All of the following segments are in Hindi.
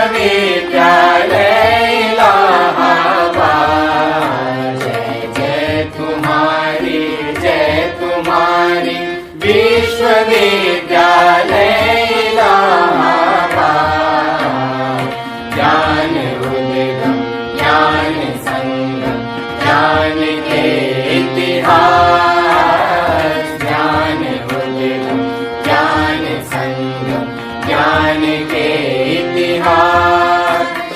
विश्वविद्यालय इलाहाबाद। जय तुम्हारी विश्वविद्यालय इलाहाबाद। ज्ञान उद्गम ज्ञान संगम ज्ञान के इतिहास। ज्ञान उद्गम ज्ञान संगम ज्ञान के इतिहास।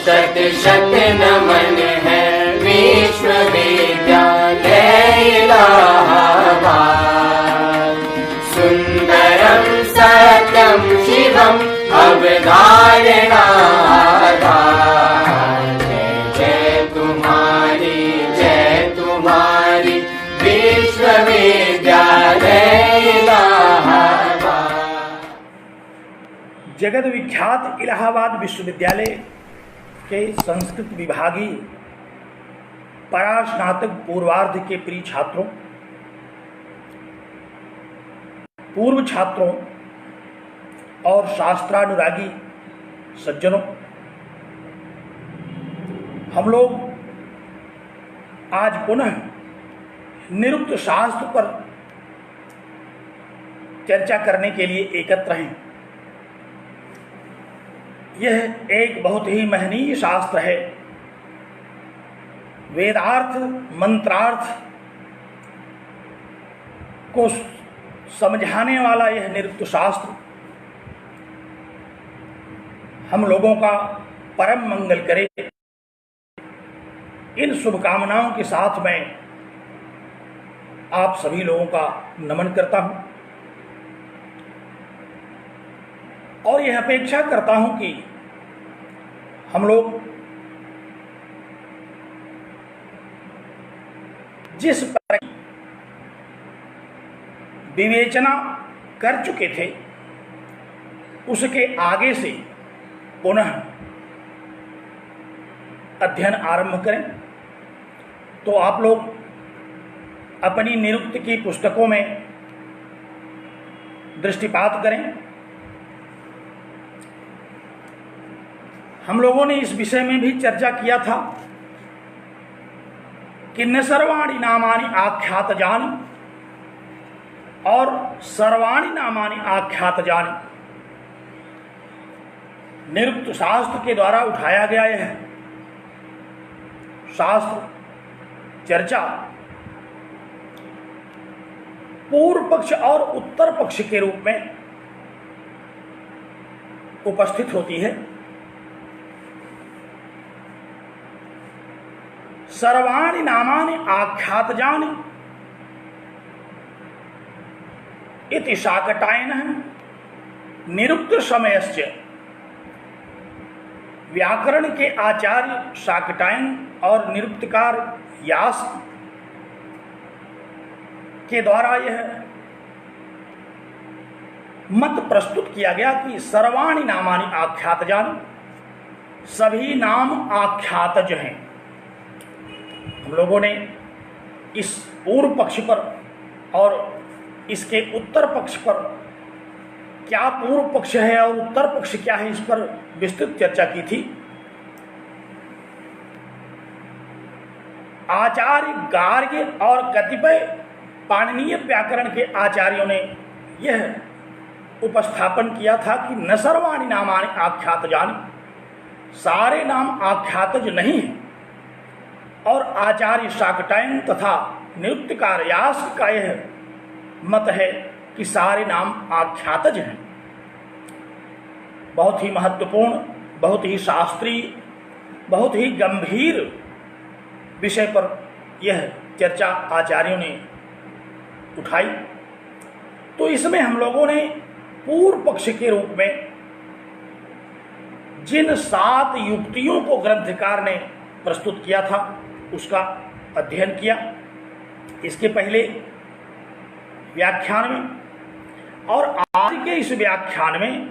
शत शत नमन है विश्वविद्यालय इलाहाबाद। सुंदरम सत्यम शिवम अवधारणाधार। जय तुम्हारी विश्वविद्यालय इलाहाबाद। जगत विख्यात इलाहाबाद विश्वविद्यालय के संस्कृत विभागीय परास्नातक पूर्वार्ध के प्रिय छात्रों, पूर्व छात्रों और शास्त्रानुरागी सज्जनों, हम लोग आज पुनः निरुक्त शास्त्र पर चर्चा करने के लिए एकत्र हैं। यह एक बहुत ही महनीय शास्त्र है। वेदार्थ मंत्रार्थ को समझाने वाला यह निरुक्त शास्त्र हम लोगों का परम मंगल करे। इन शुभकामनाओं के साथ मैं आप सभी लोगों का नमन करता हूं और यह अपेक्षा करता हूं कि हम लोग जिस पर विवेचना कर चुके थे उसके आगे से पुनः अध्ययन आरंभ करें। तो आप लोग अपनी निरुक्त की पुस्तकों में दृष्टिपात करें। हम लोगों ने इस विषय में भी चर्चा किया था कि न सर्वाणि नामानि आख्यात जानि और सर्वाणि नामानि आख्यात जानि। निरुक्त शास्त्र के द्वारा उठाया गया यह शास्त्र चर्चा पूर्व पक्ष और उत्तर पक्ष के रूप में उपस्थित होती है। सर्वाणि नामानि आख्यातजानि इति शाकटायनः निरुक्त समयस्य। व्याकरण के आचार्य शाकटायन और निरुक्तकार यास के द्वारा यह मत प्रस्तुत किया गया कि सर्वाणि नामानि आख्यातजानि, सभी नाम आख्यातज हैं। हम लोगों ने इस पूर्व पक्ष पर और इसके उत्तर पक्ष पर क्या पूर्व पक्ष है और उत्तर पक्ष क्या है इस पर विस्तृत चर्चा की थी। आचार्य गार्ग्य और कतिपय पाणिनीय व्याकरण के आचार्यों ने यह उपस्थापन किया था कि न सर्वाणि नामानि आख्यातजानि, सारे नाम आख्यातज नहीं हैं। और आचार्य शाकटायन तथा निरुक्तकार यास का यह मत है कि सारे नाम आख्यातज हैं। बहुत ही महत्वपूर्ण, बहुत ही शास्त्रीय, बहुत ही गंभीर विषय पर यह चर्चा आचार्यों ने उठाई। तो इसमें हम लोगों ने पूर्व पक्ष के रूप में जिन 7 युक्तियों को ग्रंथकार ने प्रस्तुत किया था उसका अध्ययन किया इसके पहले व्याख्यान में, और आज के इस व्याख्यान में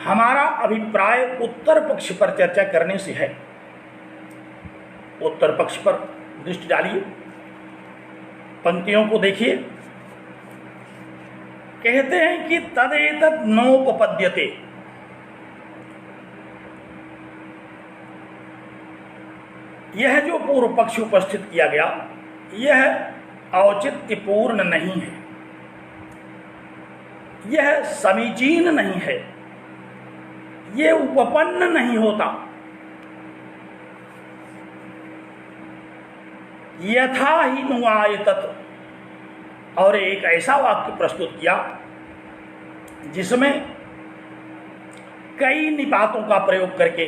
हमारा अभिप्राय उत्तर पक्ष पर चर्चा करने से है। उत्तर पक्ष पर दृष्टि डालिए, पंक्तियों को देखिए। कहते हैं कि तदेतत् नोपपद्यते, यह जो पूर्व पक्ष उपस्थित किया गया यह औचित्यपूर्ण नहीं है, यह समीचीन नहीं है, यह उपपन्न नहीं होता। यथा ही नुआयतत, और एक ऐसा वाक्य प्रस्तुत किया जिसमें कई निपातों का प्रयोग करके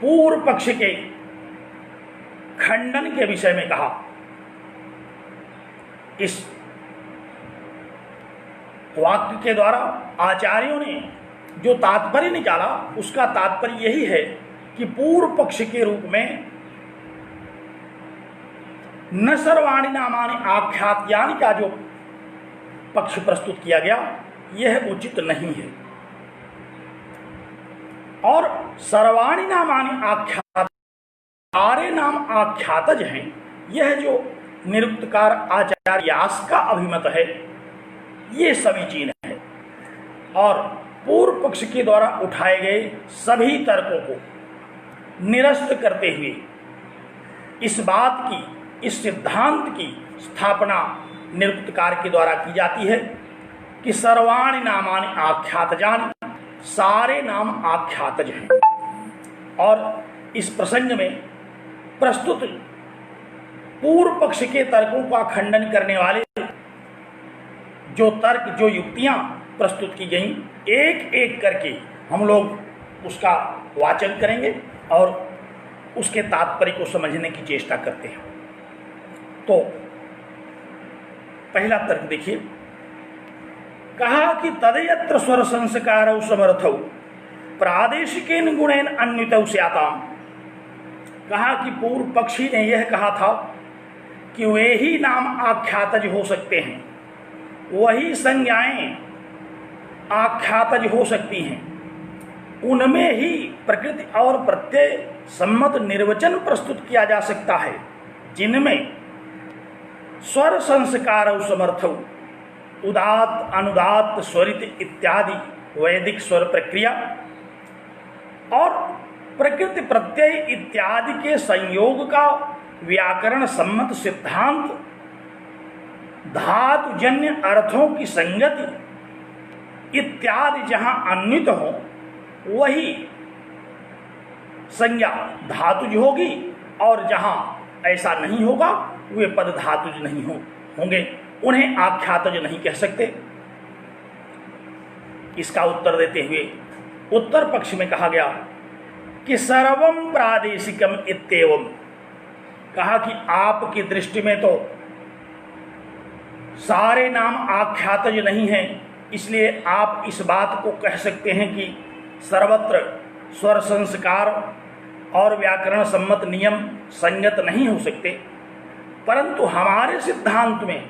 पूर्व पक्ष के खंडन के विषय में कहा। इस वाक्य के द्वारा आचार्यों ने जो तात्पर्य निकाला उसका तात्पर्य यही है कि पूर्व पक्ष के रूप में न सर्वाणि नामानि आख्यात्यानि का जो पक्ष प्रस्तुत किया गया यह उचित नहीं है, और सर्वाणि नामानि आख्यात, सारे नाम आख्यातज हैं, यह जो निरुक्तकार आचार्य व्यास का अभिमत है ये समीचीन है। और पूर्व पक्ष के द्वारा उठाए गए सभी तर्कों को निरस्त करते हुए इस बात की, इस सिद्धांत की स्थापना निरुक्तकार के द्वारा की जाती है कि सर्वाणि नामानि आख्यातजानि, सारे नाम आख्यातज हैं। और इस प्रसंग में प्रस्तुत पूर्व पक्ष के तर्कों का खंडन करने वाले जो तर्क, जो युक्तियां प्रस्तुत की गईं, एक एक करके हम लोग उसका वाचन करेंगे और उसके तात्पर्य को समझने की चेष्टा करते हैं। तो पहला तर्क देखिए, कहा कि तदयत्र स्वर संस्कारौ समर्थौ प्रादेशिकेन गुणेन अन्वितौ स्याताम्। कहा कि पूर्व पक्षी ने यह कहा था कि वे ही नाम आख्यातज हो सकते हैं, वही संज्ञाएं आख्यातज हो सकती हैं, उनमें ही प्रकृति और प्रत्यय सम्मत निर्वचन प्रस्तुत किया जा सकता है, जिनमें स्वर संस्कार समर्थौ, उदात्त अनुदात्त स्वरित इत्यादि वैदिक स्वर प्रक्रिया और प्रकृति प्रत्यय इत्यादि के संयोग का व्याकरण सम्मत सिद्धांत, धातुजन्य अर्थों की संगति इत्यादि जहां अन्वित हो वही संज्ञा धातुज होगी, और जहां ऐसा नहीं होगा वे पद धातुज नहीं होंगे, उन्हें आख्यातज नहीं कह सकते। इसका उत्तर देते हुए उत्तर पक्ष में कहा गया कि सर्वम प्रादेशिकम इत्येवम। कहा कि आपकी दृष्टि में तो सारे नाम आख्यातज नहीं हैं, इसलिए आप इस बात को कह सकते हैं कि सर्वत्र स्वर संस्कार और व्याकरण सम्मत नियम संगत नहीं हो सकते, परंतु हमारे सिद्धांत में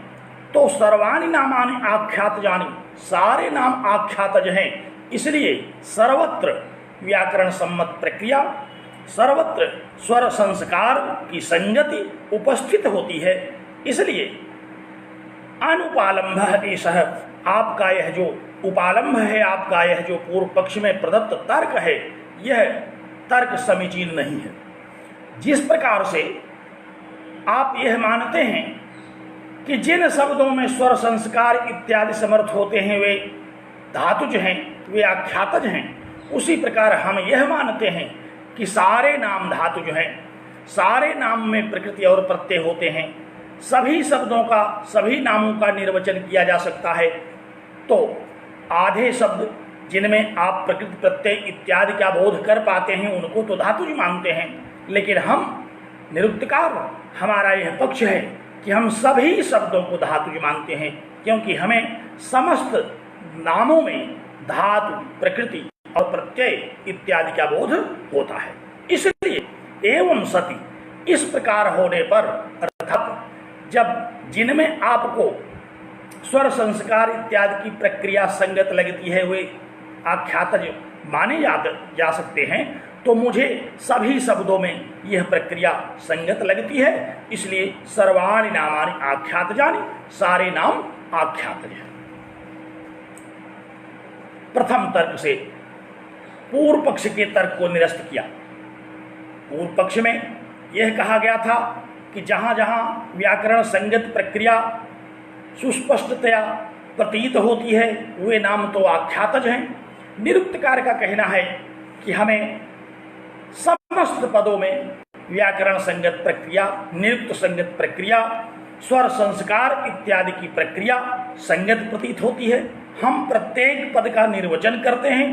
तो सर्वाणि नामानि आख्यातजानि, सारे नाम आख्यातज हैं, इसलिए सर्वत्र व्याकरण सम्मत प्रक्रिया, सर्वत्र स्वर संस्कार की संगति उपस्थित होती है। इसलिए अनुपालंभ एषः, आपका यह जो उपालंभ है, आपका यह जो पूर्व पक्ष में प्रदत्त तर्क है, यह तर्क समीचीन नहीं है। जिस प्रकार से आप यह मानते हैं कि जिन शब्दों में स्वर संस्कार इत्यादि समर्थ होते हैं वे धातुज हैं, वे आख्यातज हैं, उसी प्रकार हम यह मानते हैं कि सारे नाम धातुज हैं, सारे नाम में प्रकृति और प्रत्यय होते हैं, सभी शब्दों का, सभी नामों का निर्वचन किया जा सकता है। तो आधे शब्द जिनमें आप प्रकृति प्रत्यय इत्यादि का बोध कर पाते हैं उनको तो धातुज मानते हैं, लेकिन हम निरुक्तकार, हमारा यह पक्ष है कि हम सभी शब्दों को धातुज मानते हैं, क्योंकि हमें समस्त नामों में धातु, प्रकृति और प्रत्यय इत्यादि का बोध होता है। इसलिए एवं सति, इस प्रकार होने पर अर्थात जब जिनमें आपको स्वर संस्कार इत्यादि की प्रक्रिया संगत लगती है वे आख्यातज माने जा सकते हैं, तो मुझे सभी शब्दों में यह प्रक्रिया संगत लगती है, इसलिए सर्वाणि नामानि आख्यातजानि, सारे नाम आख्यातज हैं। प्रथम तर्क से पूर्व पक्ष के तर्क को निरस्त किया। पूर्व पक्ष में यह कहा गया था कि जहाँ जहाँ व्याकरण संगत प्रक्रिया सुस्पष्टतया प्रतीत होती है वे नाम तो आख्यातज हैं। निरुक्तकार का कहना है कि हमें समस्त पदों में व्याकरण संगत प्रक्रिया, निरुक्त संगत प्रक्रिया, स्वर संस्कार इत्यादि की प्रक्रिया संगत प्रतीत होती है। हम प्रत्येक पद का निर्वचन करते हैं,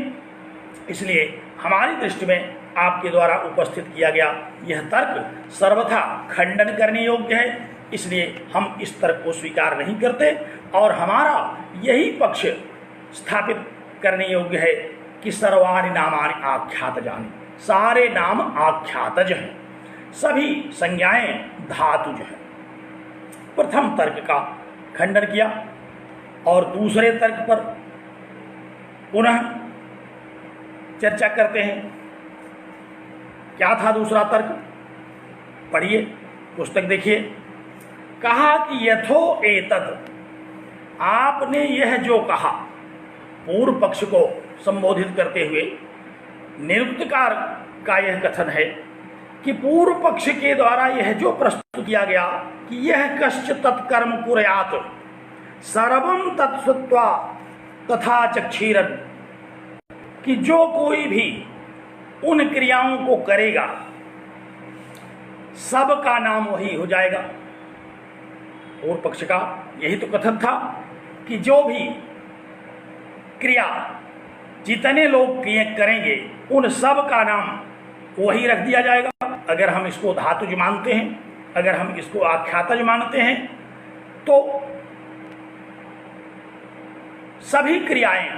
इसलिए हमारी दृष्टि में आपके द्वारा उपस्थित किया गया यह तर्क सर्वथा खंडन करने योग्य है, इसलिए हम इस तर्क को स्वीकार नहीं करते और हमारा यही पक्ष स्थापित करने योग्य है कि सर्वाणि नामानि आख्यातजानि, सारे नाम आख्यातज हैं, सभी संज्ञाएं धातुज हैं। प्रथम तर्क का खंडन किया और दूसरे तर्क पर पुनः चर्चा करते हैं। क्या था दूसरा तर्क? पढ़िए, पुस्तक देखिए। कहा कि यथो एतत्, आपने यह जो कहा, पूर्व पक्ष को संबोधित करते हुए निरुक्तकार का यह कथन है कि पूर्व पक्ष के द्वारा यह जो प्रस्तुत किया गया कि यह कश्च तत्कर्म कुर्यात् सर्वं तत्सुत्वा तथा चक्षीरन्, कि जो कोई भी उन क्रियाओं को करेगा सब का नाम वही हो जाएगा। पूर्व पक्ष का यही तो कथन था कि जो भी क्रिया जितने लोग क्रिया करेंगे उन सब का नाम वही रख दिया जाएगा। अगर हम इसको धातुज मानते हैं, अगर हम इसको आख्यातज मानते हैं, तो सभी क्रियाएं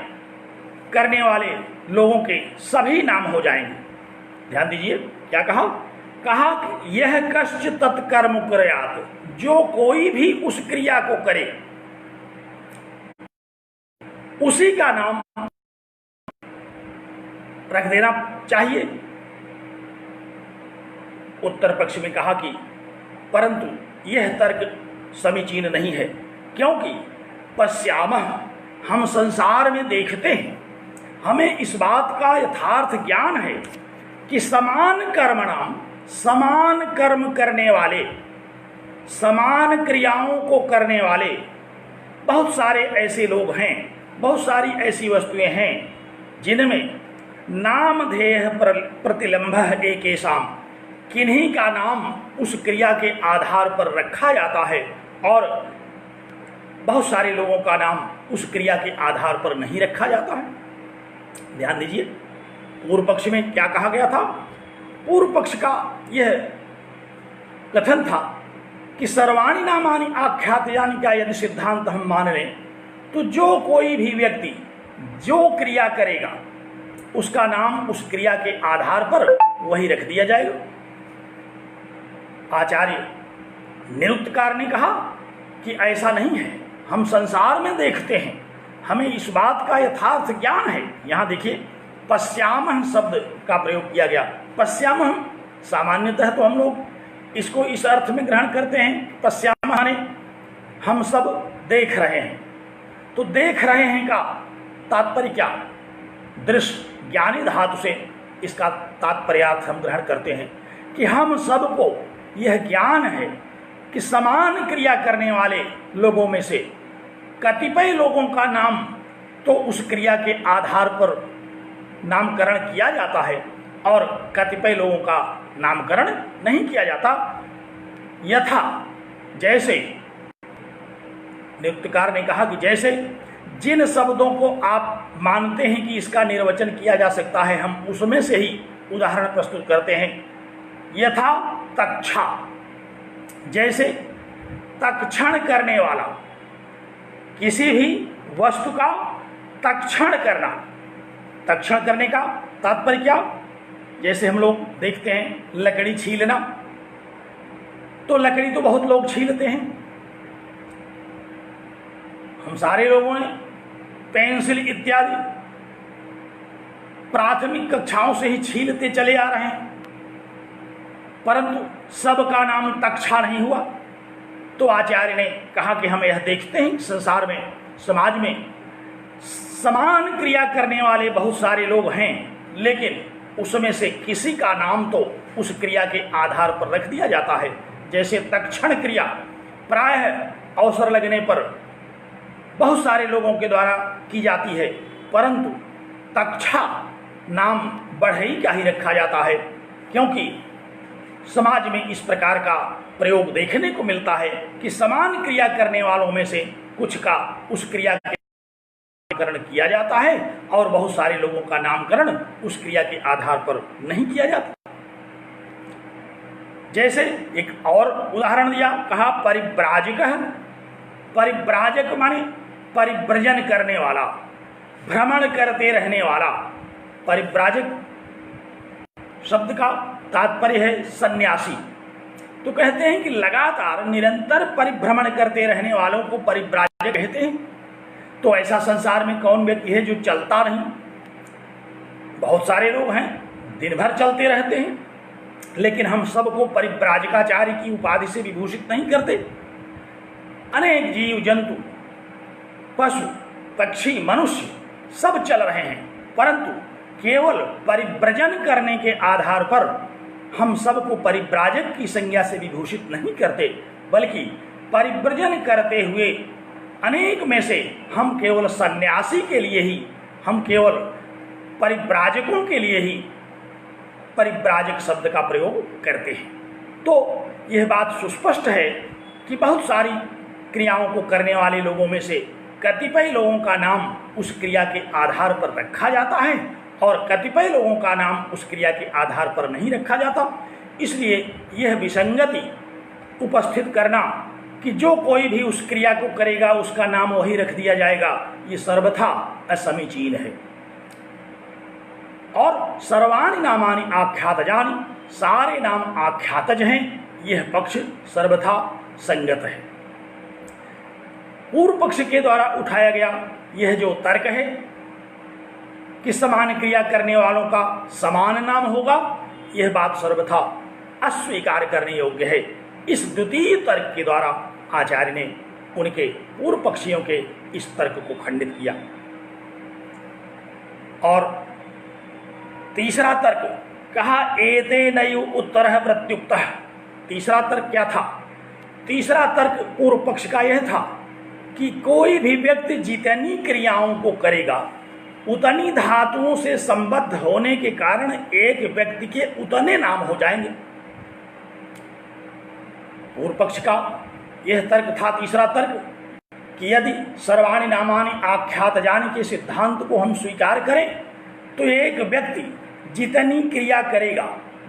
करने वाले लोगों के सभी नाम हो जाएंगे। ध्यान दीजिए क्या कहा? कहा कि यह कश्च तत्कर्म कुर्यात्, जो कोई भी उस क्रिया को करे उसी का नाम रख देना चाहिए। उत्तर पक्ष में कहा कि परंतु यह तर्क समीचीन नहीं है, क्योंकि पश्यामः, हम संसार में देखते हैं, हमें इस बात का यथार्थ ज्ञान है कि समान कर्मणाम, समान कर्म करने वाले, समान क्रियाओं को करने वाले बहुत सारे ऐसे लोग हैं, बहुत सारी ऐसी वस्तुएं हैं जिनमें नामधेय प्रतिलंबः एकेषाम, किन्हीं का नाम उस क्रिया के आधार पर रखा जाता है और बहुत सारे लोगों का नाम उस क्रिया के आधार पर नहीं रखा जाता है। ध्यान दीजिए पूर्व पक्ष में क्या कहा गया था? पूर्व पक्ष का यह कथन था कि सर्वाणि नामानि आख्यातजानि का यदि सिद्धांत हम मान लें तो जो कोई भी व्यक्ति जो क्रिया करेगा उसका नाम उस क्रिया के आधार पर वही रख दिया जाएगा। आचार्य निरुक्तकार ने कहा कि ऐसा नहीं है, हम संसार में देखते हैं, हमें इस बात का यथार्थ ज्ञान है। यहाँ देखिए पश्यामः शब्द का प्रयोग किया गया। पश्यामः सामान्यतः तो हम लोग इसको इस अर्थ में ग्रहण करते हैं, पश्यामः ने हम सब देख रहे हैं। तो देख रहे हैं का तात्पर्य क्या? दृश्य ज्ञानी धातु से इसका तात्पर्यार्थ हम ग्रहण करते हैं कि हम सबको यह ज्ञान है कि समान क्रिया करने वाले लोगों में से कतिपय लोगों का नाम तो उस क्रिया के आधार पर नामकरण किया जाता है और कतिपय लोगों का नामकरण नहीं किया जाता। यथा, जैसे निरुक्तकार ने कहा कि जैसे जिन शब्दों को आप मानते हैं कि इसका निर्वचन किया जा सकता है, हम उसमें से ही उदाहरण प्रस्तुत करते हैं। यथा तक्षा, जैसे तक्षण करने वाला, किसी भी वस्तु का तक्षण करना। तक्षण करने का तात्पर्य क्या? जैसे हम लोग देखते हैं लकड़ी छीलना, तो लकड़ी तो बहुत लोग छीलते हैं, हम सारे लोगों ने पेंसिल इत्यादि प्राथमिक कक्षाओं से ही छीलते चले आ रहे हैं, परंतु सबका नाम तक्षा नहीं हुआ। तो आचार्य ने कहा कि हम यह देखते हैं संसार में, समाज में समान क्रिया करने वाले बहुत सारे लोग हैं, लेकिन उसमें से किसी का नाम तो उस क्रिया के आधार पर रख दिया जाता है। जैसे तत्क्षण क्रिया प्रायः अवसर लगने पर बहुत सारे लोगों के द्वारा की जाती है, परंतु तक्षा नाम बढ़ई का ही रखा जाता है, क्योंकि समाज में इस प्रकार का प्रयोग देखने को मिलता है कि समान क्रिया करने वालों में से कुछ का उस क्रिया के नामकरण किया जाता है और बहुत सारे लोगों का नामकरण उस क्रिया के आधार पर नहीं किया जाता। जैसे एक और उदाहरण दिया, कहा परिव्राजक। परिव्राजक माने परिव्रजन करने वाला, भ्रमण करते रहने वाला। परिव्राजक शब्द का तात्पर्य है सन्यासी। तो कहते हैं कि लगातार निरंतर परिभ्रमण करते रहने वालों को परिव्राजक कहते हैं। तो ऐसा संसार में कौन व्यक्ति है जो चलता नहीं? बहुत सारे लोग हैं, दिन भर चलते रहते हैं, लेकिन हम सबको परिव्राजकाचार्य की उपाधि से विभूषित नहीं करते। अनेक जीव जंतु, पशु पक्षी, मनुष्य सब चल रहे हैं, परंतु केवल परिव्रजन करने के आधार पर हम सबको परिव्राजक की संज्ञा से विभूषित नहीं करते, बल्कि परिव्रजन करते हुए अनेक में से हम केवल सन्यासी के लिए ही, हम केवल परिव्राजकों के लिए ही परिव्राजक शब्द का प्रयोग करते हैं। तो यह बात सुस्पष्ट है कि बहुत सारी क्रियाओं को करने वाले लोगों में से कतिपय लोगों का नाम उस क्रिया के आधार पर रखा जाता है और कतिपय लोगों का नाम उस क्रिया के आधार पर नहीं रखा जाता। इसलिए यह विसंगति उपस्थित करना कि जो कोई भी उस क्रिया को करेगा उसका नाम वही रख दिया जाएगा, ये सर्वथा असमीचीन है। और सर्वाणि नामानि आख्यातजानि, सारे नाम आख्यातज हैं, यह पक्ष सर्वथा संगत है। पूर्व पक्ष के द्वारा उठाया गया यह जो तर्क है कि समान क्रिया करने वालों का समान नाम होगा, यह बात सर्वथा अस्वीकार करने योग्य है। इस द्वितीय तर्क के द्वारा आचार्य ने उनके पूर्व पक्षियों के इस तर्क को खंडित किया। और तीसरा तर्क कहा एतेनैव उत्तरः प्रत्युक्तः। तीसरा तर्क क्या था? तीसरा तर्क पूर्व पक्ष का यह था कि कोई भी व्यक्ति जितनी क्रियाओं को करेगा उतनी धातुओं से संबद्ध होने के कारण एक व्यक्ति के उतने नाम हो जाएंगे। पूर्व पक्ष का यह तर्क था, तीसरा तर्क, कि यदि सर्वाणि नामानि आख्यातजानि के सिद्धांत को हम स्वीकार करें तो एक व्यक्ति जितनी क्रिया करेगा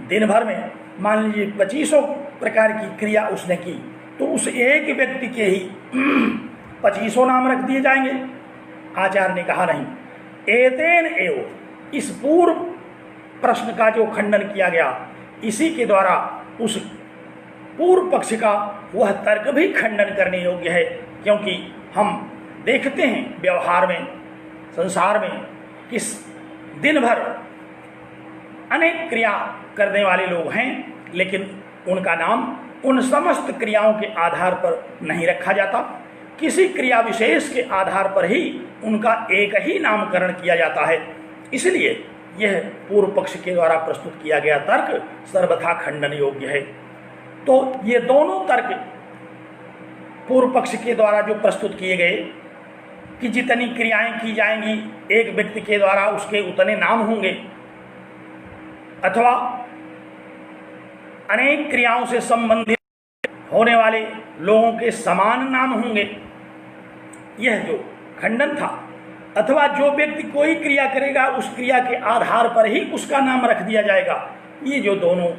दिन भर में, मान लीजिए 2500 प्रकार की क्रिया उसने की, तो उस एक व्यक्ति के ही 2500 नाम रख दिए जाएंगे। आचार्य ने कहा नहीं, एतेन एव, इस पूर्व प्रश्न का जो खंडन किया गया, इसी के द्वारा उस पूर्व पक्ष का वह तर्क भी खंडन करने योग्य है। क्योंकि हम देखते हैं व्यवहार में, संसार में, कि दिन भर अनेक क्रिया करने वाले लोग हैं, लेकिन उनका नाम उन समस्त क्रियाओं के आधार पर नहीं रखा जाता। किसी क्रिया विशेष के आधार पर ही उनका एक ही नामकरण किया जाता है। इसलिए यह पूर्व पक्ष के द्वारा प्रस्तुत किया गया तर्क सर्वथा खंडन योग्य है। तो ये दोनों तर्क पूर्व पक्ष के द्वारा जो प्रस्तुत किए गए कि जितनी क्रियाएं की जाएंगी एक व्यक्ति के द्वारा उसके उतने नाम होंगे, अथवा अनेक क्रियाओं से संबंधित होने वाले लोगों के समान नाम होंगे, यह जो खंडन था, अथवा जो व्यक्ति कोई क्रिया करेगा उस क्रिया के आधार पर ही उसका नाम रख दिया जाएगा, ये जो दोनों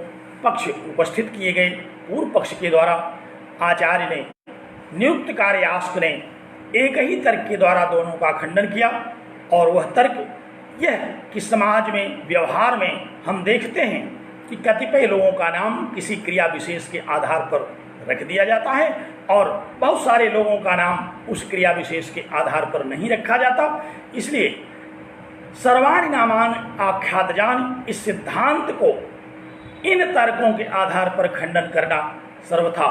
पक्ष उपस्थित किए गए पूर्व पक्ष के द्वारा आचार्य ने, नियुक्त कार्यास्क ने एक ही तर्क के द्वारा दोनों का खंडन किया। और वह तर्क यह कि समाज में, व्यवहार में हम देखते हैं कि कतिपय लोगों का नाम किसी क्रिया विशेष के आधार पर रख दिया जाता है और बहुत सारे लोगों का नाम उस क्रिया विशेष के आधार पर नहीं रखा जाता। इसलिए सर्वाणि नामानि आख्यातजानि, इस सिद्धांत को इन तर्कों के आधार पर खंडन करना सर्वथा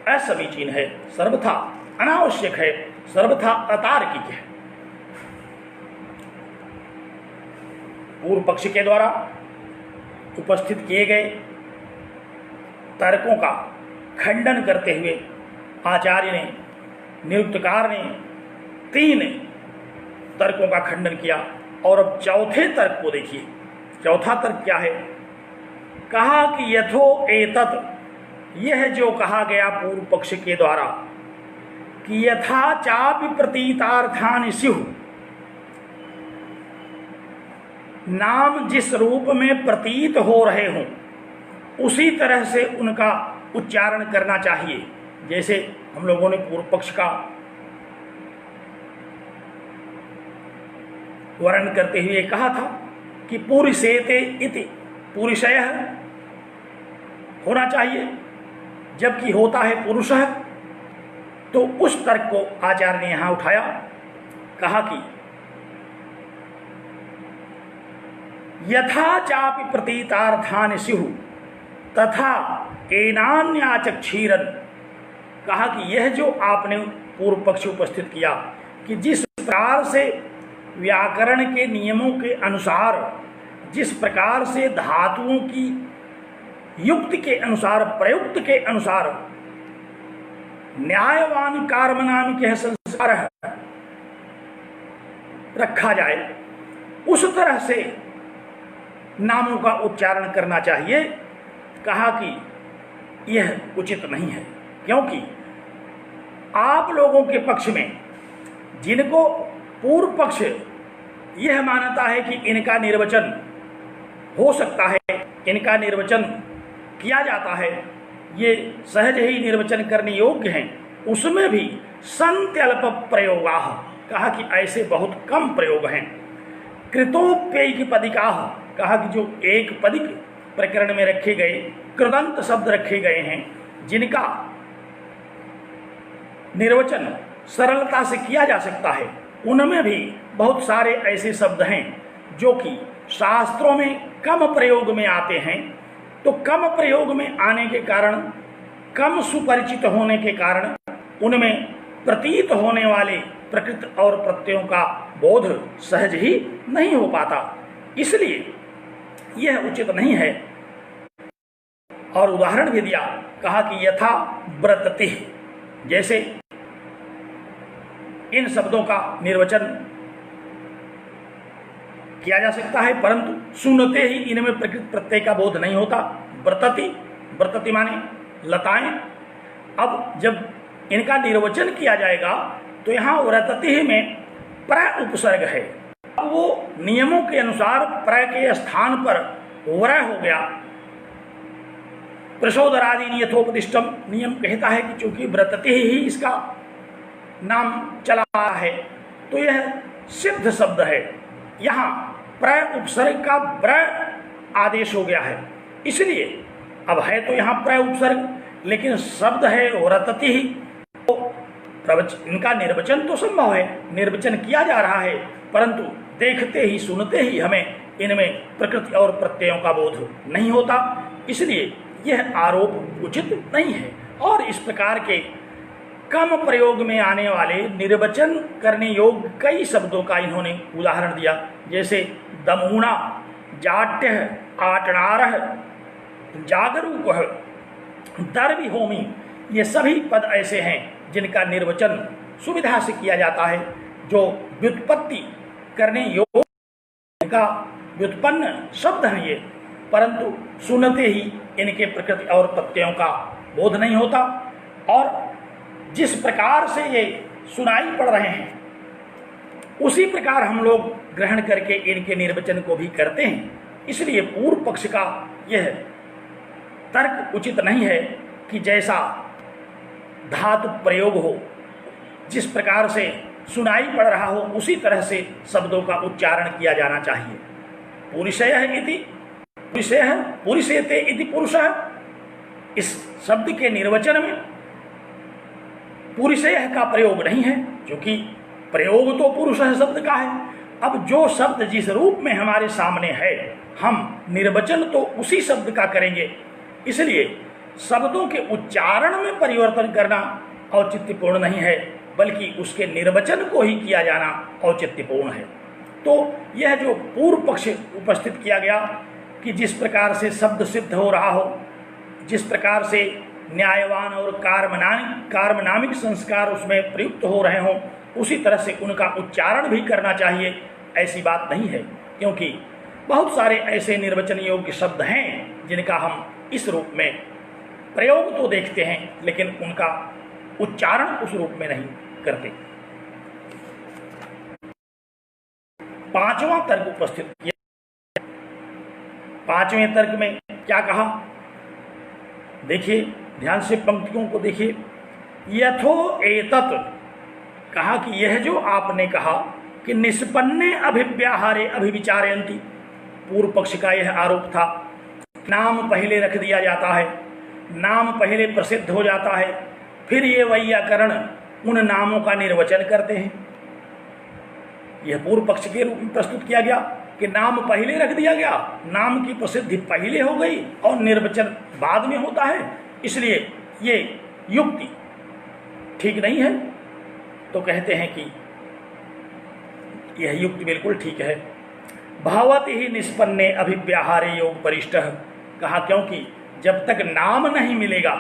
असमीचीन है, सर्वथा अनावश्यक है, सर्वथा अतार्किक है। पूर्व पक्ष के द्वारा उपस्थित किए गए तर्कों का खंडन करते हुए आचार्य ने, निरुक्तकार ने 3 तर्कों का खंडन किया। और अब चौथे तर्क को देखिए। चौथा तर्क क्या है? कहा कि यथो एतत्, यह जो कहा गया पूर्व पक्ष के द्वारा कि यथा चापि प्रतीतार्थानि स्युः, नाम जिस रूप में प्रतीत हो रहे हों उसी तरह से उनका उच्चारण करना चाहिए। जैसे हम लोगों ने पूर्व पक्ष का वर्णन करते हुए कहा था कि पुरुषेते इति, पुरुषयः होना चाहिए, जबकि होता है पुरुषः। तो उस तर्क को आचार्य ने यहां उठाया, कहा कि यथा चापि प्रतीतार्थानि स्युः तथा एनान्याचक्षीरन्, कहा कि यह जो आपने पूर्व पक्ष उपस्थित किया कि जिस प्रकार से व्याकरण के नियमों के अनुसार, जिस प्रकार से धातुओं की युक्त के अनुसार, प्रयुक्त के अनुसार न्यायवान कर्मनाम के संस्कार रखा जाए, उस तरह से नामों का उच्चारण करना चाहिए। कहा कि यह उचित नहीं है, क्योंकि आप लोगों के पक्ष में जिनको पूर्व पक्ष यह मानता है कि इनका निर्वचन हो सकता है, इनका निर्वचन किया जाता है, ये सहज ही निर्वचन करने योग्य हैं, उसमें भी संत्यल्प प्रयोगाः, कहा कि ऐसे बहुत कम प्रयोग हैं। कृतोप्ययिक पदिकाः, कहा कि जो एक पदिक प्रकरण में रखे गए कृदंत शब्द रखे गए हैं, जिनका निर्वचन सरलता से किया जा सकता है, उनमें भी बहुत सारे ऐसे शब्द हैं जो कि शास्त्रों में कम प्रयोग में आते हैं। तो कम प्रयोग में आने के कारण, कम सुपरिचित होने के कारण उनमें प्रतीत होने वाले प्रकृत और प्रत्ययों का बोध सहज ही नहीं हो पाता, इसलिए यह उचित नहीं है। और उदाहरण भी दिया, कहा कि यथा व्रतति, जैसे इन शब्दों का निर्वचन किया जा सकता है, परंतु सुनते ही इनमें प्रकृत प्रत्यय का बोध नहीं होता। व्रतति, व्रतति माने लताएं। अब जब इनका निर्वचन किया जाएगा तो यहाँ व्रतति में प्र उपसर्ग है। अब वो नियमों के अनुसार प्र के स्थान पर व्र हो गया। प्रसोदरादि यथोपदिष्टम नियम कहता है कि चूंकि व्रतति ही इसका नाम चला है तो यह सिद्ध शब्द है। यहाँ प्र उपसर्ग का व्र आदेश हो गया है, इसलिए अब है तो यहाँ प्र उपसर्ग, लेकिन शब्द है व्रतति ही, तो इनका निर्वचन तो संभव है, निर्वचन किया जा रहा है, परंतु देखते ही सुनते ही हमें इनमें प्रकृति और प्रत्ययों का बोध नहीं होता, इसलिए यह आरोप उचित नहीं है। और इस प्रकार के कम प्रयोग में आने वाले निर्वचन करने योग्य कई शब्दों का इन्होंने उदाहरण दिया, जैसे दमूणा, जाट्य, आटनारह, जागरूक, दर्विहोमी, ये सभी पद ऐसे हैं जिनका निर्वचन सुविधा से किया जाता है, जो व्युत्पत्ति करने योग्य का व्युत्पन्न शब्द हैं ये, परंतु सुनते ही इनके प्रकृति और प्रत्ययों का बोध नहीं होता। और जिस प्रकार से ये सुनाई पड़ रहे हैं उसी प्रकार हम लोग ग्रहण करके इनके निर्वचन को भी करते हैं, इसलिए पूर्व पक्ष का यह तर्क उचित नहीं है कि जैसा धातु प्रयोग हो, जिस प्रकार से सुनाई पड़ रहा हो, उसी तरह से शब्दों का उच्चारण किया जाना चाहिए। पुरुषयः इति पुरुषयः, पुरुषेते इति पुरुषः, इस शब्द के निर्वचन में पुरुषयः का प्रयोग नहीं है, क्योंकि प्रयोग तो पुरुषः शब्द का है। अब जो शब्द जिस रूप में हमारे सामने है, हम निर्वचन तो उसी शब्द का करेंगे, इसलिए शब्दों के उच्चारण में परिवर्तन करना औचित्यपूर्ण नहीं है, बल्कि उसके निर्वचन को ही किया जाना औचित्यपूर्ण है। तो यह जो पूर्व पक्ष उपस्थित किया गया कि जिस प्रकार से शब्द सिद्ध हो रहा हो, जिस प्रकार से न्यायवान और कार्मनामिक संस्कार उसमें प्रयुक्त हो रहे हों, उसी तरह से उनका उच्चारण भी करना चाहिए, ऐसी बात नहीं है। क्योंकि बहुत सारे ऐसे निर्वचन योग्य शब्द हैं जिनका हम इस रूप में प्रयोग तो देखते हैं, लेकिन उनका उच्चारण उस रूप में नहीं करते। पांचवा तर्क उपस्थित किया। पांचवें तर्क में क्या कहा, देखिए ध्यान से पंक्तियों को देखिए। यथो एतत्, कहा कि यह जो आपने कहा कि निष्पन्ने अभिव्याहारे अभिविचारयन्ति, पूर्व पक्ष का यह आरोप था, नाम पहले रख दिया जाता है, नाम पहले प्रसिद्ध हो जाता है, फिर ये वैयाकरण उन नामों का निर्वचन करते हैं। यह पूर्व पक्ष के रूप में प्रस्तुत किया गया कि नाम पहले रख दिया गया, नाम की प्रसिद्धि पहले हो गई और निर्वचन बाद में होता है, इसलिए ये युक्ति ठीक नहीं है। तो कहते हैं कि यह युक्ति बिल्कुल ठीक है। भवति ही निष्पन्ने अभिव्याहारे योग परिष्टः, कहा क्योंकि जब तक नाम नहीं मिलेगा,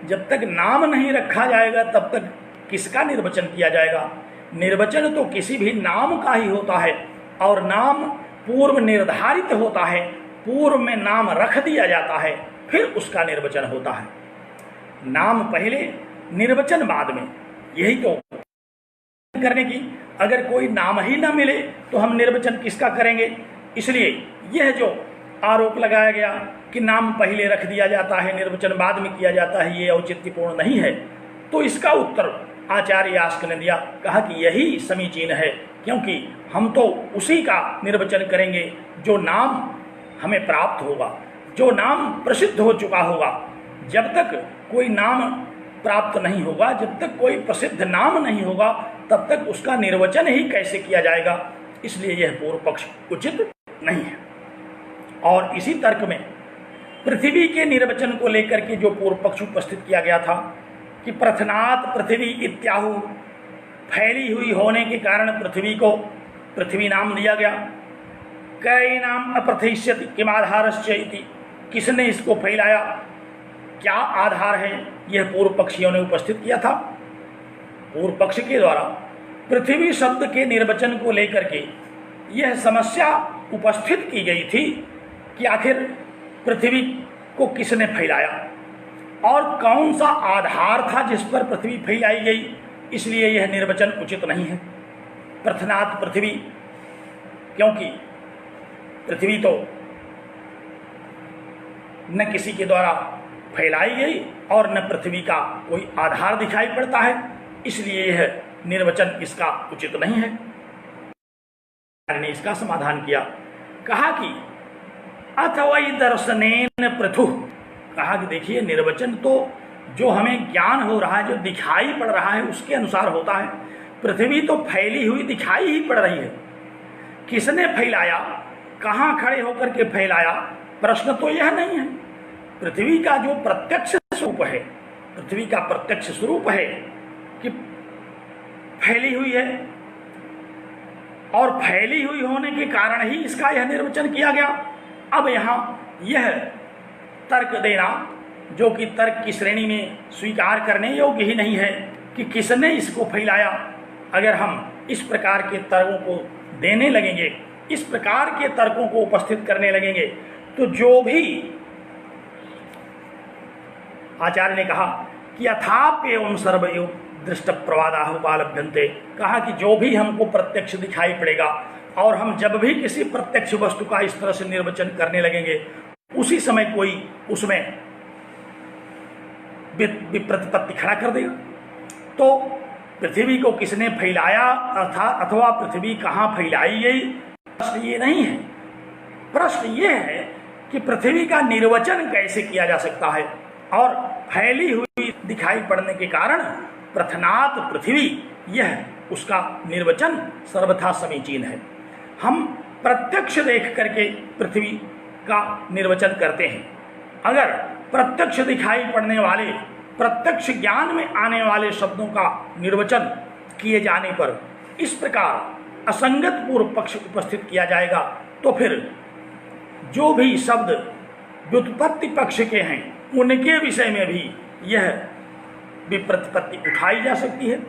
जब तक नाम नहीं रखा जाएगा, तब तक किसका निर्वचन किया जाएगा। निर्वचन तो किसी भी नाम का ही होता है, और नाम पूर्व निर्धारित होता है, पूर्व में नाम रख दिया जाता है, फिर उसका निर्वचन होता है। नाम पहले निर्वचन बाद में, यही तो करने की। अगर कोई नाम ही ना मिले तो हम निर्वचन किसका करेंगे। इसलिए यह जो आरोप लगाया गया कि नाम पहले रख दिया जाता है, निर्वचन बाद में किया जाता है, ये औचित्यपूर्ण नहीं है। तो इसका उत्तर आचार्य यास्क ने दिया, कहा कि यही समीचीन है, क्योंकि हम तो उसी का निर्वचन करेंगे जो नाम हमें प्राप्त होगा, जो नाम प्रसिद्ध हो चुका होगा। जब तक कोई नाम प्राप्त नहीं होगा, जब तक कोई प्रसिद्ध नाम नहीं होगा, तब तक उसका निर्वचन ही कैसे किया जाएगा। इसलिए यह पूर्व पक्ष उचित नहीं है। और इसी तर्क में पृथ्वी के निर्वचन को लेकर के जो पूर्व पक्ष उपस्थित किया गया था कि प्रथनात् पृथ्वी इत्याहु, फैली हुई होने के कारण पृथ्वी को पृथ्वी नाम दिया गया। कै नाम अप्रथिष्यति किमाधारश्च इति, किसने इसको फैलाया, क्या आधार है, यह पूर्व पक्षियों ने उपस्थित किया था। पूर्व पक्ष के द्वारा पृथ्वी शब्द के निर्वचन को लेकर के यह समस्या उपस्थित की गई थी कि आखिर पृथ्वी को किसने फैलाया और कौन सा आधार था जिस पर पृथ्वी फैलाई गई। इसलिए यह निर्वचन उचित नहीं है। प्रथनात् पृथ्वी, क्योंकि पृथ्वी तो न किसी के द्वारा फैलाई गई और न पृथ्वी का कोई आधार दिखाई पड़ता है, इसलिए यह निर्वचन इसका उचित नहीं है। ने इसका समाधान किया, कहा कि अथवै दर्शनेन पृथु, कहा कि देखिए निर्वचन तो जो हमें ज्ञान हो रहा है, जो दिखाई पड़ रहा है, उसके अनुसार होता है। पृथ्वी तो फैली हुई दिखाई ही पड़ रही है, किसने फैलाया, कहाँ खड़े होकर के फैलाया, प्रश्न तो यह नहीं है। पृथ्वी का जो प्रत्यक्ष स्वरूप है, पृथ्वी का प्रत्यक्ष स्वरूप है कि फैली हुई है, और फैली हुई होने के कारण ही इसका यह निर्वचन किया गया। अब यहाँ यह तर्क देना जो कि तर्क की श्रेणी में स्वीकार करने योग्य ही नहीं है कि किसने इसको फैलाया। अगर हम इस प्रकार के तर्कों को देने लगेंगे, इस प्रकार के तर्कों को उपस्थित करने लगेंगे, तो जो भी आचार्य ने कहा कि यथाप्येवं सर्वयोग दृष्ट प्रवादाः उपलभ्यन्ते, कहा कि जो भी हमको प्रत्यक्ष दिखाई पड़ेगा और हम जब भी किसी प्रत्यक्ष वस्तु का इस तरह से निर्वचन करने लगेंगे, उसी समय कोई उसमें विप्रतिपत्ति खड़ा कर देगा। तो पृथ्वी को किसने फैलाया अथवा पृथ्वी कहाँ फैलाई गई, प्रश्न ये नहीं है। प्रश्न ये है कि पृथ्वी का निर्वचन कैसे किया जा सकता है, और फैली हुई दिखाई पड़ने के कारण प्रथनात् पृथ्वी, यह उसका निर्वचन सर्वथा समीचीन है। हम प्रत्यक्ष देख करके पृथ्वी का निर्वचन करते हैं। अगर प्रत्यक्ष दिखाई पड़ने वाले, प्रत्यक्ष ज्ञान में आने वाले शब्दों का निर्वचन किए जाने पर इस प्रकार असंगत पूर्व पक्ष उपस्थित किया जाएगा, तो फिर जो भी शब्द व्युत्पत्ति पक्ष के हैं उनके विषय में भी यह विप्रतिपत्ति उठाई जा सकती है।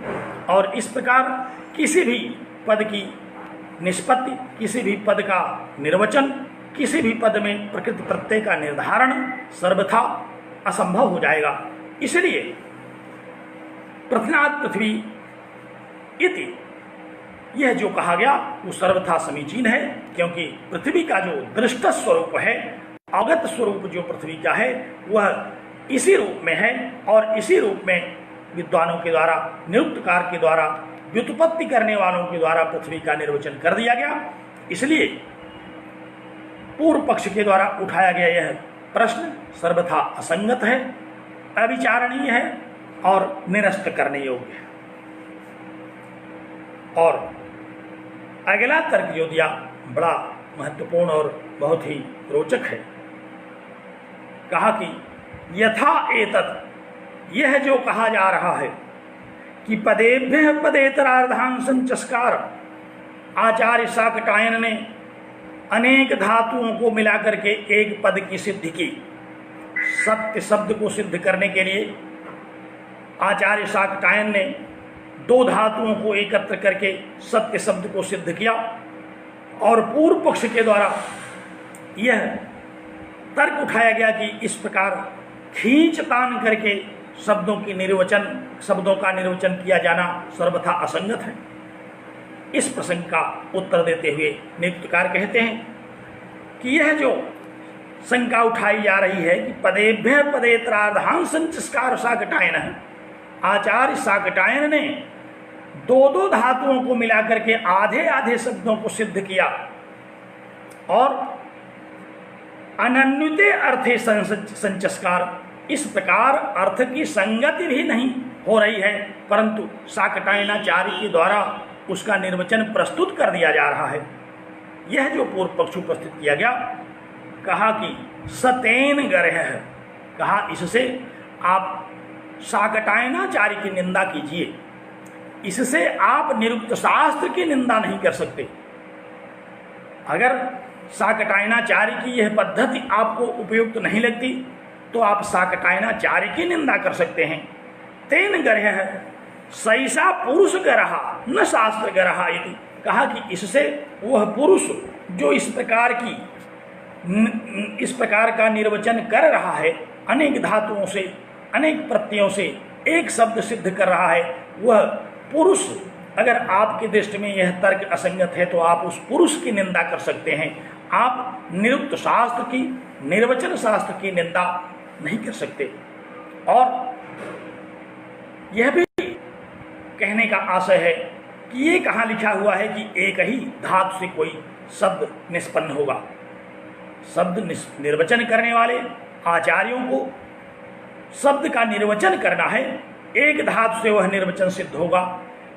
और इस प्रकार किसी भी पद की निष्पत्ति, किसी भी पद का निर्वचन, किसी भी पद में प्रकृति प्रत्यय का निर्धारण सर्वथा असंभव हो जाएगा। इसलिए प्रथनात् पृथ्वी इति यह जो कहा गया वो सर्वथा समीचीन है, क्योंकि पृथ्वी का जो दृष्ट स्वरूप है, अवगत स्वरूप जो पृथ्वी का है वह इसी रूप में है, और इसी रूप में विद्वानों के द्वारा, निरुक्तकार के द्वारा, व्युत्पत्ति करने वालों के द्वारा पृथ्वी का निर्वचन कर दिया गया। इसलिए पूर्व पक्ष के द्वारा उठाया गया यह प्रश्न सर्वथा असंगत है, अविचारणीय है और निरस्त करने योग्य है। और अगला तर्क जो दिया बड़ा महत्वपूर्ण और बहुत ही रोचक है। कहा कि यथा एतत्, यह जो कहा जा रहा है कि पदेभ्य पदेतरार्धांसं चस्कार, आचार्य शाकटायन ने अनेक धातुओं को मिलाकर के एक पद की सिद्धि की। सत्य शब्द को सिद्ध करने के लिए आचार्य शाकटायन ने दो धातुओं को एकत्र करके सत्य शब्द को सिद्ध किया। और पूर्व पक्ष के द्वारा यह तर्क उठाया गया कि इस प्रकार खींचतान करके शब्दों का निर्वचन किया जाना सर्वथा असंगत है। इस प्रसंग का उत्तर देते हुए निरुक्तकार कहते हैं कि यह जो शंका उठाई जा रही है कि पदेभ्य पदेतरार्धांसं चस्कार शाकटायन है, आचार्य शाकटायन ने दो दो धातुओं को मिलाकर के आधे आधे शब्दों को सिद्ध किया और अनन्विते अर्थे संचस्कार, इस प्रकार अर्थ की संगति भी नहीं हो रही है, परंतु शाकटायनाचार्य के द्वारा उसका निर्वचन प्रस्तुत कर दिया जा रहा है। यह जो पूर्व पक्ष उपस्थित किया गया, कहा कि सतेन गर्ह है, कहा इससे आप शाकटायनाचार्य की निंदा कीजिए, इससे आप निरुक्त शास्त्र की निंदा नहीं कर सकते। अगर शाकटायनाचार्य की यह पद्धति आपको उपयुक्त नहीं लगती तो आप शाकटायनाचार्य की निंदा कर सकते हैं। तेन गर्ह है सैसा पुरुष गरहा न शास्त्र गरहा इति, कहा कि इससे वह पुरुष जो इस प्रकार का निर्वचन कर रहा है, अनेक धातुओं से, अनेक प्रत्ययों से एक शब्द सिद्ध कर रहा है, वह पुरुष, अगर आपकी दृष्टि में यह तर्क असंगत है तो आप उस पुरुष की निंदा कर सकते हैं। आप निरुक्त शास्त्र की, निर्वचन शास्त्र की निंदा नहीं कर सकते। और यह भी कहने का आशय है कि ये कहाँ लिखा हुआ है कि एक ही धातु से कोई शब्द निष्पन्न होगा। शब्द निर्वचन करने वाले आचार्यों को शब्द का निर्वचन करना है, एक धातु से वह निर्वचन सिद्ध होगा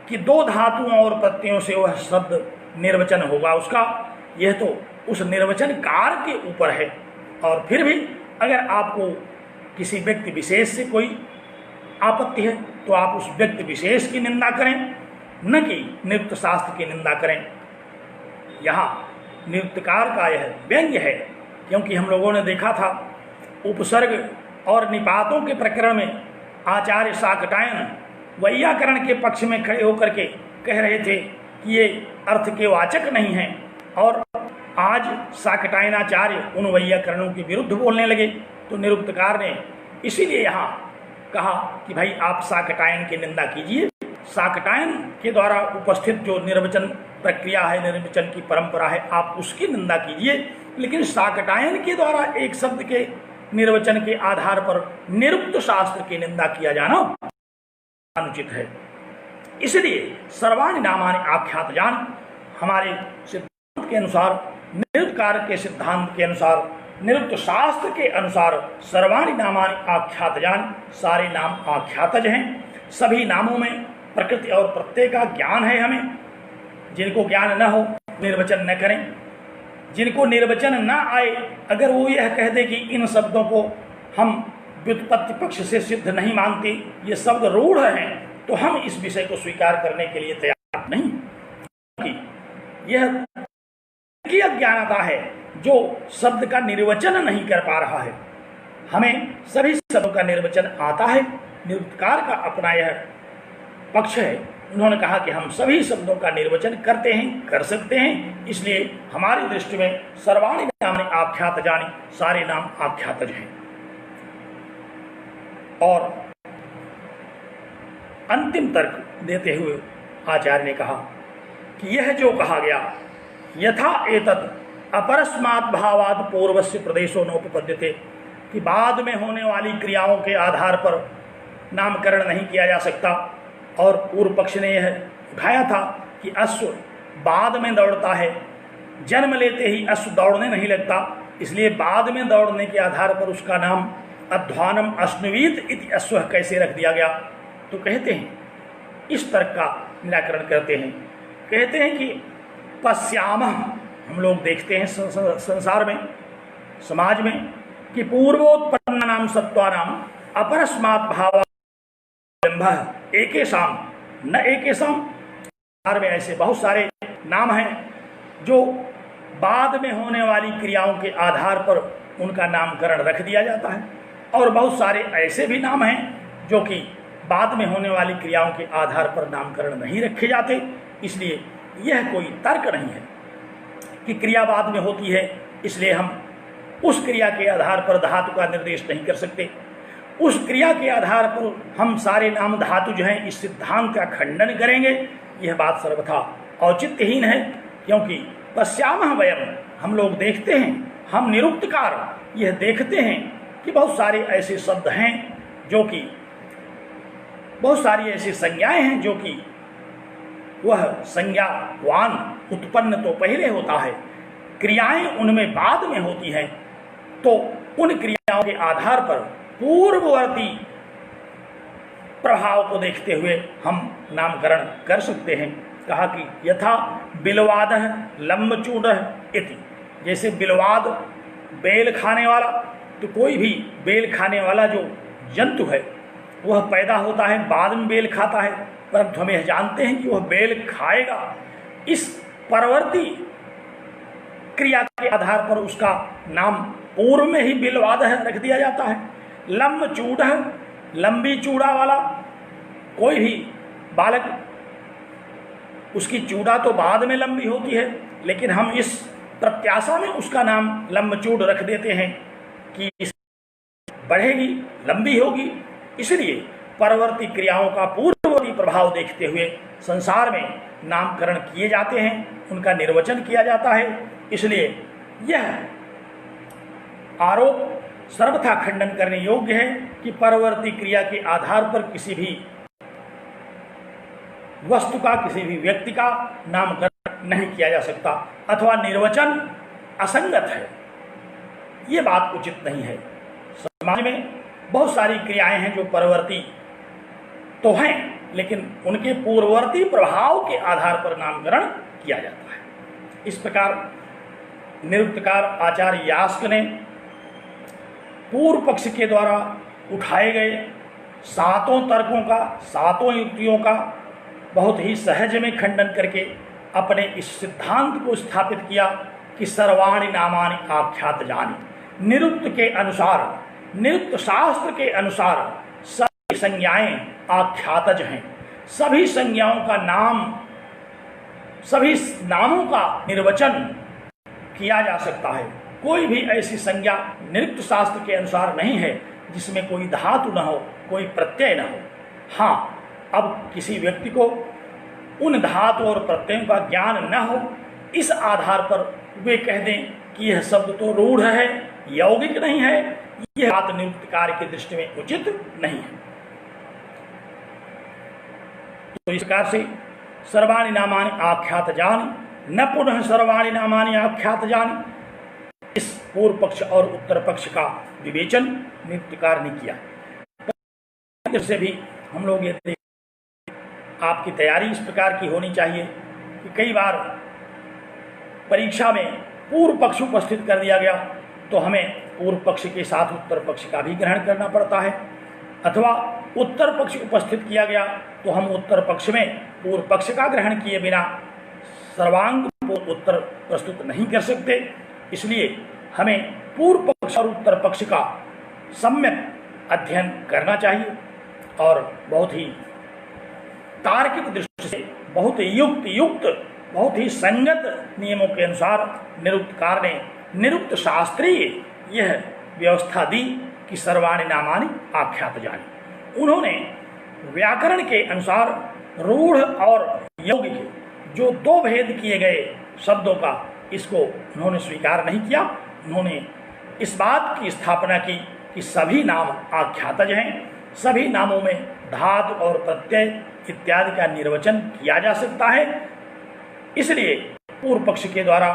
कि दो धातुओं और प्रत्ययों से वह शब्द निर्वचन होगा उसका, यह तो उस निर्वचनकार के ऊपर है। और फिर भी अगर आपको किसी व्यक्ति विशेष से कोई आपत्ति है तो आप उस व्यक्ति विशेष की निंदा करें, न कि निरुक्त शास्त्र की निंदा करें। यहाँ निरुक्तकार का यह व्यंग्य है, क्योंकि हम लोगों ने देखा था उपसर्ग और निपातों के प्रकरण में आचार्य शाकटायन वैयाकरण के पक्ष में खड़े होकर के कह रहे थे कि ये अर्थ के वाचक नहीं हैं, और आज शाकटायनाचार्य उन वैयाकरणों के विरुद्ध बोलने लगे। तो निरुक्तकार ने इसीलिए यहाँ कहा कि भाई आप शाकटायन की निंदा कीजिए, शाकटायन के द्वारा उपस्थित जो निर्वचन प्रक्रिया है, निर्वचन की परंपरा है, आप उसकी निंदा कीजिए, लेकिन शाकटायन के द्वारा एक शब्द के निर्वचन के आधार पर निरुक्त शास्त्र की निंदा किया जाना अनुचित है। इसलिए सर्वाणि नामानि आख्यात जान, हमारे सिद्धांत के अनुसार, निरुक्तकार के सिद्धांत के अनुसार, निरुक्त शास्त्र के अनुसार सर्वाणि नामानि आख्यात जान, सारे नाम आख्यातज हैं। सभी नामों में प्रकृति और प्रत्यय का ज्ञान है हमें। जिनको ज्ञान न हो निर्वचन न करें, जिनको निर्वचन न आए, अगर वो यह कह दे कि इन शब्दों को हम व्युत्पत्ति पक्ष से सिद्ध नहीं मानते, ये शब्द रूढ़ हैं, तो हम इस विषय को स्वीकार करने के लिए तैयार नहीं। यह उसकी अज्ञानता है जो शब्द का निर्वचन नहीं कर पा रहा है। हमें सभी शब्दों का निर्वचन आता है। निरुक्तकार का अपना यह पक्ष है। उन्होंने कहा कि हम सभी शब्दों का निर्वचन करते हैं, कर सकते हैं, इसलिए हमारी दृष्टि में सर्वाणि नामानि आख्यातजानि, सारे नाम आख्यातज हैं। और अंतिम तर्क देते हुए आचार्य ने कहा कि यह जो कहा गया यथा एतत् अपरस्मात् भावात् पूर्वस्य प्रदेशो नोपपद्यते, कि बाद में होने वाली क्रियाओं के आधार पर नामकरण नहीं किया जा सकता। और पूर्व पक्ष ने यह उठाया था कि अश्व बाद में दौड़ता है, जन्म लेते ही अश्व दौड़ने नहीं लगता, इसलिए बाद में दौड़ने के आधार पर उसका नाम अध्वानम अश्नवीत इति अश्व कैसे रख दिया गया। तो कहते हैं, इस तर्क का निराकरण करते हैं। कहते हैं कि पश्यामः, हम लोग देखते हैं संसार में, समाज में, कि पूर्वोत्पन्न नाम सत्वानाम अपरस्मात् भाव एकेषाम न एकेषाम, संसार में ऐसे बहुत सारे नाम हैं जो बाद में होने वाली क्रियाओं के आधार पर उनका नामकरण रख दिया जाता है, और बहुत सारे ऐसे भी नाम हैं जो कि बाद में होने वाली क्रियाओं के आधार पर नामकरण नहीं रखे जाते। इसलिए यह कोई तर्क नहीं है कि क्रिया बाद में होती है इसलिए हम उस क्रिया के आधार पर धातु का निर्देश नहीं कर सकते, उस क्रिया के आधार पर हम सारे नाम धातु जो हैं इस सिद्धांत का खंडन करेंगे। यह बात सर्वथा औचित्यहीन है, क्योंकि पश्यामः वयम, हम लोग देखते हैं, हम निरुक्तकार यह देखते हैं कि बहुत सारे ऐसे शब्द हैं जो कि, बहुत सारी ऐसी संज्ञाएं हैं जो कि वह संज्ञावान उत्पन्न तो पहले होता है, क्रियाएं उनमें बाद में होती हैं, तो उन क्रियाओं के आधार पर पूर्ववर्ती प्रभाव को देखते हुए हम नामकरण कर सकते हैं। कहा कि यथा बिलवादः लंबचूडः इति, जैसे बिलवाद बेल खाने वाला, तो कोई भी बेल खाने वाला जो जंतु है वह पैदा होता है, बाद में बेल खाता है, परंतु हम यह जानते हैं कि वह बेल खाएगा। इस परवर्ती क्रिया के आधार पर उसका नाम पूर्व में ही बिलवादः रख दिया जाता है। लंबचूडः, लंबी चूड़ा वाला, कोई भी बालक, उसकी चूड़ा तो बाद में लंबी होती है, लेकिन हम इस प्रत्याशा में उसका नाम लंबचूड रख देते हैं कि बढ़ेगी, लंबी होगी। इसलिए परवर्ती क्रियाओं का पूर्ववर्ती प्रभाव देखते हुए संसार में नामकरण किए जाते हैं, उनका निर्वचन किया जाता है। इसलिए यह आरोप सर्वथा खंडन करने योग्य है कि परवर्ती क्रिया के आधार पर किसी भी वस्तु का, किसी भी व्यक्ति का नामकरण नहीं किया जा सकता, अथवा निर्वचन असंगत है, ये बात उचित नहीं है। समाज में बहुत सारी क्रियाएं हैं जो परवर्ती तो हैं, लेकिन उनके पूर्ववर्ती प्रभाव के आधार पर नामकरण किया जाता है। इस प्रकार निरुक्तकार आचार्य यास्क ने पूर्व पक्ष के द्वारा उठाए गए सातों तर्कों का, सातों युक्तियों का बहुत ही सहज में खंडन करके अपने इस सिद्धांत को स्थापित किया कि सर्वाणि नामानि आख्यातजानि। निरुक्त के अनुसार, निरुक्त शास्त्र के अनुसार सभी संज्ञाएं आख्यातज हैं। सभी संज्ञाओं का नाम, सभी नामों का निर्वचन किया जा सकता है। कोई भी ऐसी संज्ञा निरुक्त शास्त्र के अनुसार नहीं है जिसमें कोई धातु न हो, कोई प्रत्यय न हो। हाँ, अब किसी व्यक्ति को उन धातु और प्रत्ययों का ज्ञान न हो, इस आधार पर वे कह दें कि यह शब्द तो रूढ़ है, यौगिक नहीं है, यह बात निरुक्तकार की दृष्टि में उचित नहीं है। तो इस प्रकार से सर्वाणि नामानि आख्यातजानि न पुनः सर्वाणि नामानि आख्यातजानि, इस पूर्व पक्ष और उत्तर पक्ष का विवेचन निरुक्तकार ने किया। से भी हम लोग ये आपकी तैयारी इस प्रकार की होनी चाहिए कि कई बार परीक्षा में पूर्व पक्ष उपस्थित कर दिया गया तो हमें पूर्व पक्ष के साथ उत्तर पक्ष का भी ग्रहण करना पड़ता है, अथवा उत्तर पक्ष उपस्थित किया गया तो हम उत्तर पक्ष में पूर्व पक्ष का ग्रहण किए बिना सर्वांग उत्तर प्रस्तुत नहीं कर सकते। इसलिए हमें पूर्व पक्ष और उत्तर पक्ष का सम्यक अध्ययन करना चाहिए और बहुत ही तार्किक दृष्टि से बहुत युक्त बहुत ही संगत नियमों के अनुसार निरुक्तकार ने निरुक्त शास्त्रीय यह व्यवस्था दी कि सर्वाणि नामानि आख्यात जानी। उन्होंने व्याकरण के अनुसार रूढ़ और यौगिक जो दो भेद किए गए शब्दों का, इसको उन्होंने स्वीकार नहीं किया। उन्होंने इस बात की स्थापना की कि सभी नाम आख्यातज हैं, सभी नामों में धातु और प्रत्यय इत्यादि का निर्वचन किया जा सकता है। इसलिए पूर्व पक्ष के द्वारा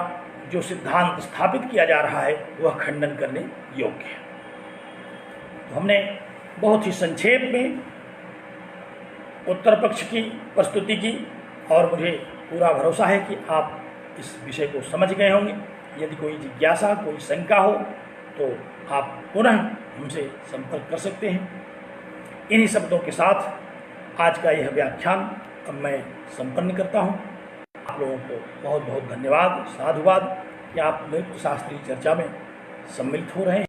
जो सिद्धांत स्थापित किया जा रहा है वह खंडन करने योग्य है। तो हमने बहुत ही संक्षेप में उत्तर पक्ष की प्रस्तुति की और मुझे पूरा भरोसा है कि आप इस विषय को समझ गए होंगे। यदि कोई जिज्ञासा, कोई शंका हो तो आप पुनः हमसे संपर्क कर सकते हैं। इन्हीं शब्दों के साथ आज का यह व्याख्यान अब मैं संपन्न करता हूँ। आप लोगों को बहुत बहुत धन्यवाद, साधुवाद कि आप निरुक्त शास्त्रीय चर्चा में सम्मिलित हो रहे हैं।